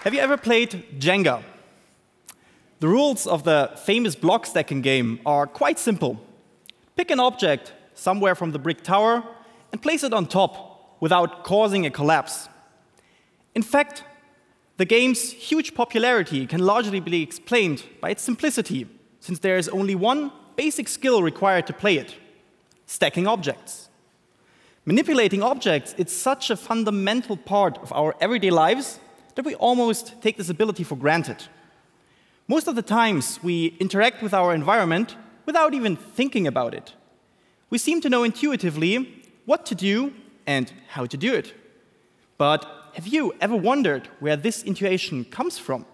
Have you ever played Jenga? The rules of the famous block stacking game are quite simple. Pick an object somewhere from the brick tower and place it on top without causing a collapse. In fact, the game's huge popularity can largely be explained by its simplicity, since there is only one basic skill required to play it: stacking objects. Manipulating objects is such a fundamental part of our everyday lives that we almost take this ability for granted. Most of the times, we interact with our environment without even thinking about it. We seem to know intuitively what to do and how to do it. But have you ever wondered where this intuition comes from?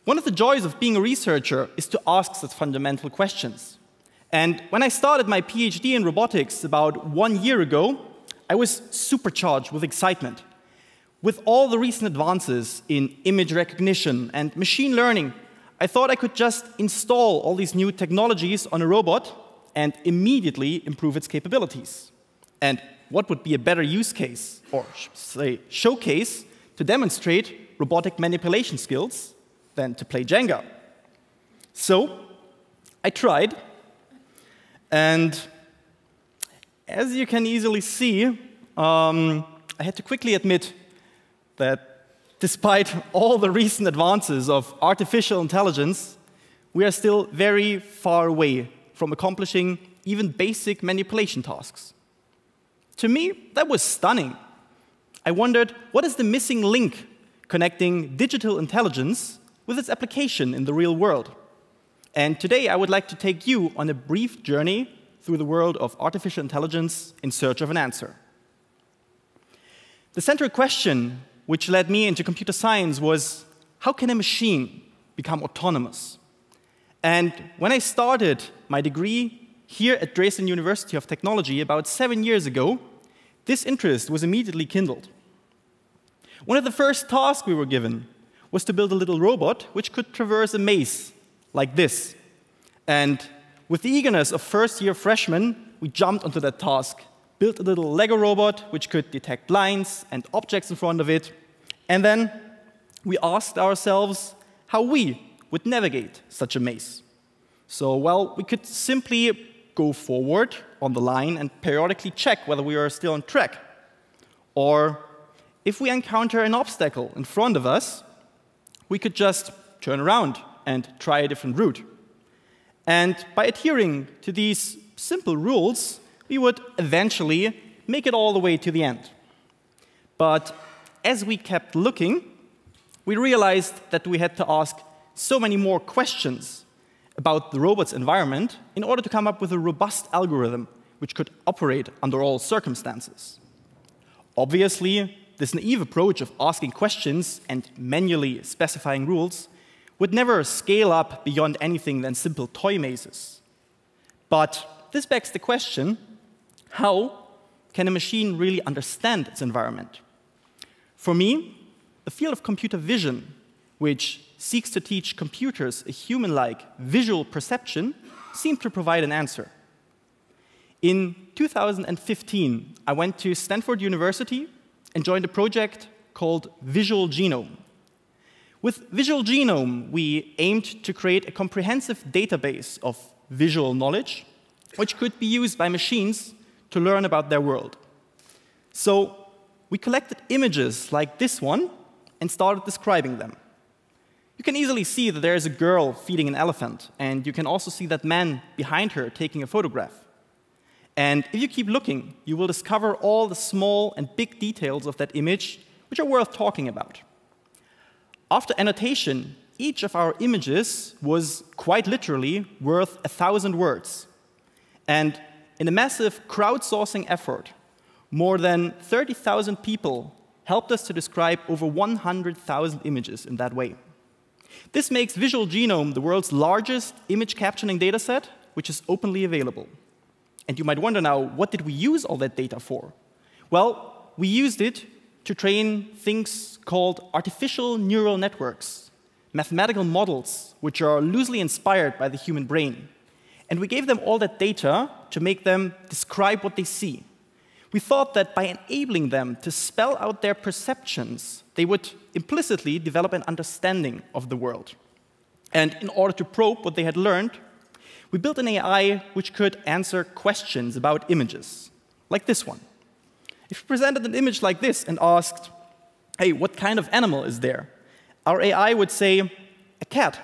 One of the joys of being a researcher is to ask such fundamental questions. And when I started my Ph.D. in robotics about 1 year ago, I was supercharged with excitement. With all the recent advances in image recognition and machine learning, I thought I could just install all these new technologies on a robot and immediately improve its capabilities. And what would be a better use case, or say showcase, to demonstrate robotic manipulation skills than to play Jenga? So I tried, and as you can easily see, I had to quickly admit that despite all the recent advances of artificial intelligence, we are still very far away from accomplishing even basic manipulation tasks. To me, that was stunning. I wondered, what is the missing link connecting digital intelligence with its application in the real world? And today, I would like to take you on a brief journey through the world of artificial intelligence in search of an answer. The central question which led me into computer science was, how can a machine become autonomous? And when I started my degree here at Dresden University of Technology about 7 years ago, this interest was immediately kindled. One of the first tasks we were given was to build a little robot which could traverse a maze like this. And with the eagerness of first-year freshmen, we jumped onto that task, built a little Lego robot which could detect lines and objects in front of it, and then we asked ourselves how we would navigate such a maze. So, well, we could simply go forward on the line and periodically check whether we are still on track. Or if we encounter an obstacle in front of us, we could just turn around and try a different route. And by adhering to these simple rules, we would eventually make it all the way to the end. But as we kept looking, we realized that we had to ask so many more questions about the robot's environment in order to come up with a robust algorithm which could operate under all circumstances. Obviously, this naive approach of asking questions and manually specifying rules would never scale up beyond anything than simple toy mazes. But this begs the question, how can a machine really understand its environment? For me, the field of computer vision, which seeks to teach computers a human-like visual perception, seemed to provide an answer. In 2015, I went to Stanford University and joined a project called Visual Genome. With Visual Genome, we aimed to create a comprehensive database of visual knowledge, which could be used by machines to learn about their world. So we collected images like this one and started describing them. You can easily see that there is a girl feeding an elephant, and you can also see that man behind her taking a photograph. And if you keep looking, you will discover all the small and big details of that image which are worth talking about. After annotation, each of our images was quite literally worth 1,000 words. And in a massive crowdsourcing effort, more than 30,000 people helped us to describe over 100,000 images in that way. This makes Visual Genome the world's largest image captioning dataset, which is openly available. And you might wonder now, what did we use all that data for? Well, we used it to train things called artificial neural networks, mathematical models which are loosely inspired by the human brain. And we gave them all that data to make them describe what they see. We thought that by enabling them to spell out their perceptions, they would implicitly develop an understanding of the world. And in order to probe what they had learned, we built an AI which could answer questions about images, like this one. If we presented an image like this and asked, hey, what kind of animal is there? Our AI would say, a cat,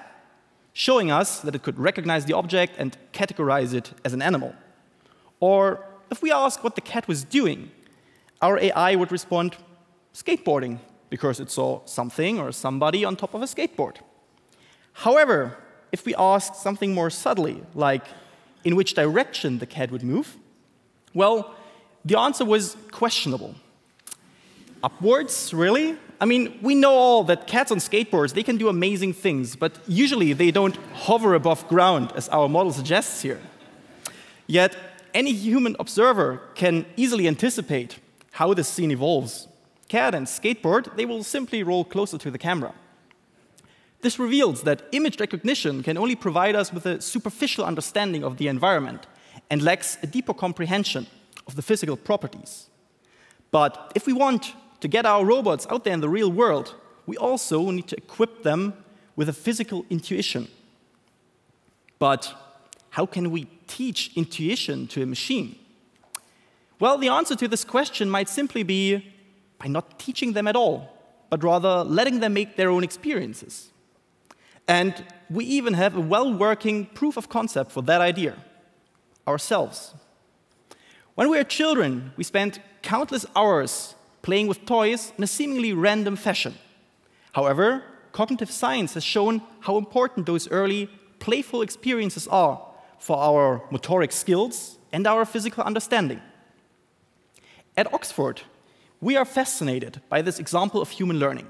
showing us that it could recognize the object and categorize it as an animal. Or if we asked what the cat was doing, our AI would respond, skateboarding, because it saw something or somebody on top of a skateboard. However, if we asked something more subtly, like in which direction the cat would move, well, the answer was questionable. Upwards, really? I mean, we know all that cats on skateboards, they can do amazing things, but usually they don't hover above ground, as our model suggests here. Yet, any human observer can easily anticipate how this scene evolves. Cat and skateboard, they will simply roll closer to the camera. This reveals that image recognition can only provide us with a superficial understanding of the environment and lacks a deeper comprehension of the physical properties. But if we want to get our robots out there in the real world, we also need to equip them with a physical intuition. But how can we teach intuition to a machine? Well, the answer to this question might simply be by not teaching them at all, but rather letting them make their own experiences. And we even have a well-working proof of concept for that idea, ourselves. When we were children, we spent countless hours playing with toys in a seemingly random fashion. However, cognitive science has shown how important those early, playful experiences are for our motoric skills and our physical understanding. At Oxford, we are fascinated by this example of human learning.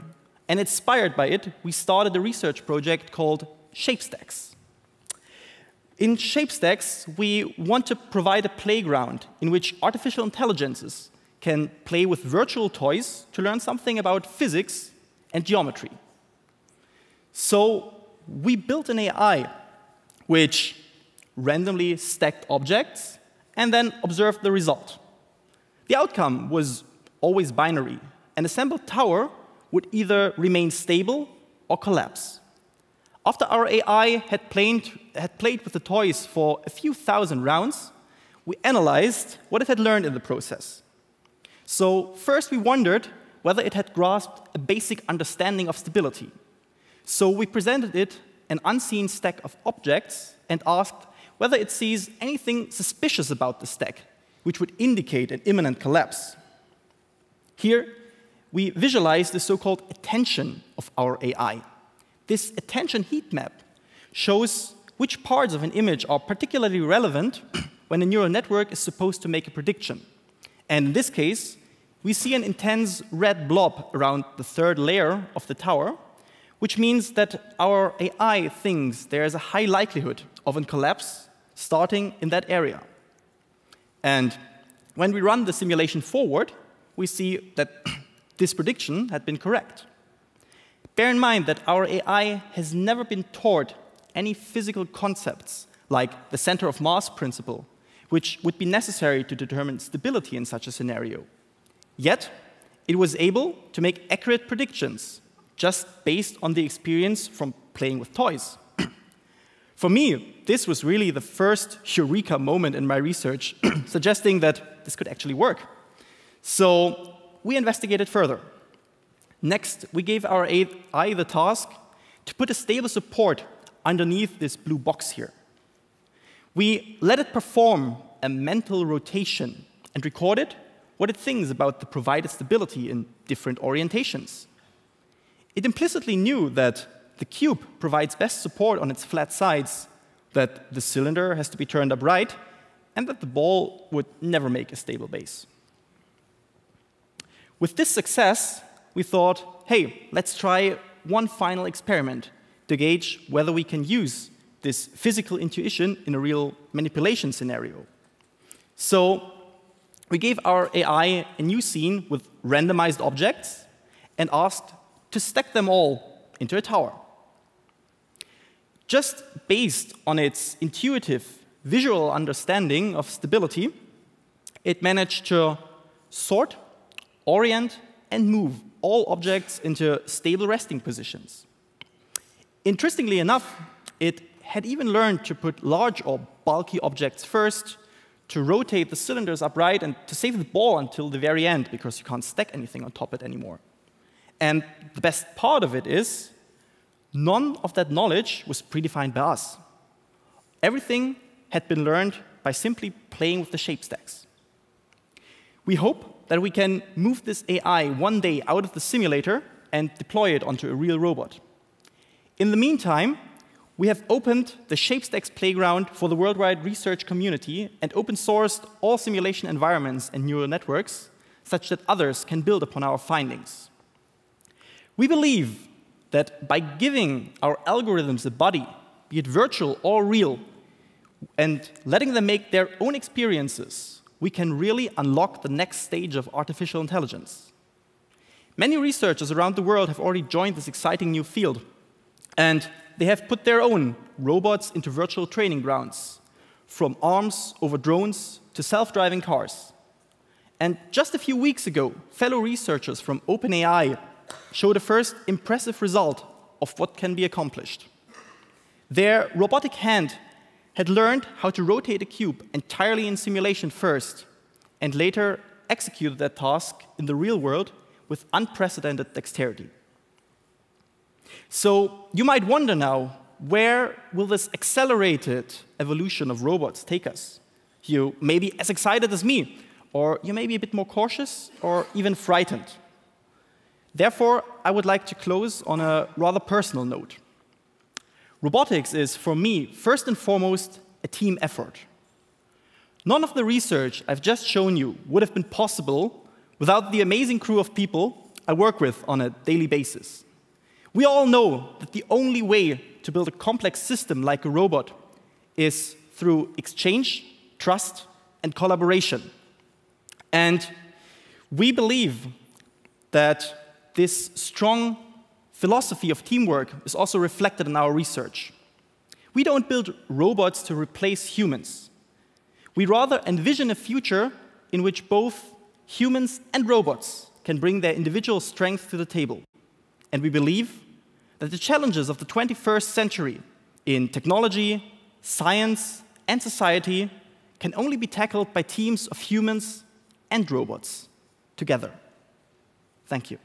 And inspired by it, we started a research project called ShapeStacks. In ShapeStacks, we want to provide a playground in which artificial intelligences can play with virtual toys to learn something about physics and geometry. So we built an AI which randomly stacked objects and then observed the result. The outcome was always binary. An assembled tower would either remain stable or collapse. After our AI had played with the toys for a few thousand rounds, we analyzed what it had learned in the process. So first we wondered whether it had grasped a basic understanding of stability. So we presented it an unseen stack of objects and asked whether it sees anything suspicious about the stack, which would indicate an imminent collapse. Here, we visualize the so-called attention of our AI. This attention heat map shows which parts of an image are particularly relevant when a neural network is supposed to make a prediction. And in this case, we see an intense red blob around the third layer of the tower, which means that our AI thinks there is a high likelihood of a collapse starting in that area. And when we run the simulation forward, we see that this prediction had been correct. Bear in mind that our AI has never been taught any physical concepts like the center of mass principle, which would be necessary to determine stability in such a scenario. Yet, it was able to make accurate predictions just based on the experience from playing with toys. For me, this was really the first eureka moment in my research, suggesting that this could actually work. So we investigated further. Next, we gave our AI the task to put a stable support underneath this blue box here. We let it perform a mental rotation and recorded what it thinks about the provided stability in different orientations. It implicitly knew that the cube provides best support on its flat sides, that the cylinder has to be turned upright, and that the ball would never make a stable base. With this success, we thought, hey, let's try one final experiment to gauge whether we can use this physical intuition in a real manipulation scenario. So we gave our AI a new scene with randomized objects and asked to stack them all into a tower. Just based on its intuitive visual understanding of stability, it managed to sort, orient, and move all objects into stable resting positions. Interestingly enough, it had even learned to put large or bulky objects first, to rotate the cylinders upright, and to save the ball until the very end, because you can't stack anything on top of it anymore. And the best part of it is, none of that knowledge was predefined by us. Everything had been learned by simply playing with the shape stacks. We hope that we can move this AI one day out of the simulator and deploy it onto a real robot. In the meantime, we have opened the ShapeStacks playground for the worldwide research community and open-sourced all simulation environments and neural networks such that others can build upon our findings. We believe that by giving our algorithms a body, be it virtual or real, and letting them make their own experiences, we can really unlock the next stage of artificial intelligence. Many researchers around the world have already joined this exciting new field, and they have put their own robots into virtual training grounds, from arms over drones to self-driving cars. And just a few weeks ago, fellow researchers from OpenAI showed a first impressive result of what can be accomplished. Their robotic hand had learned how to rotate a cube entirely in simulation first, and later executed that task in the real world with unprecedented dexterity. So you might wonder now, where will this accelerated evolution of robots take us? You may be as excited as me, or you may be a bit more cautious, or even frightened. Therefore, I would like to close on a rather personal note. Robotics is, for me, first and foremost, a team effort. None of the research I've just shown you would have been possible without the amazing crew of people I work with on a daily basis. We all know that the only way to build a complex system like a robot is through exchange, trust, and collaboration. And we believe that this strong philosophy of teamwork is also reflected in our research. We don't build robots to replace humans. We rather envision a future in which both humans and robots can bring their individual strength to the table. And we believe that the challenges of the 21st century in technology, science, and society can only be tackled by teams of humans and robots together. Thank you.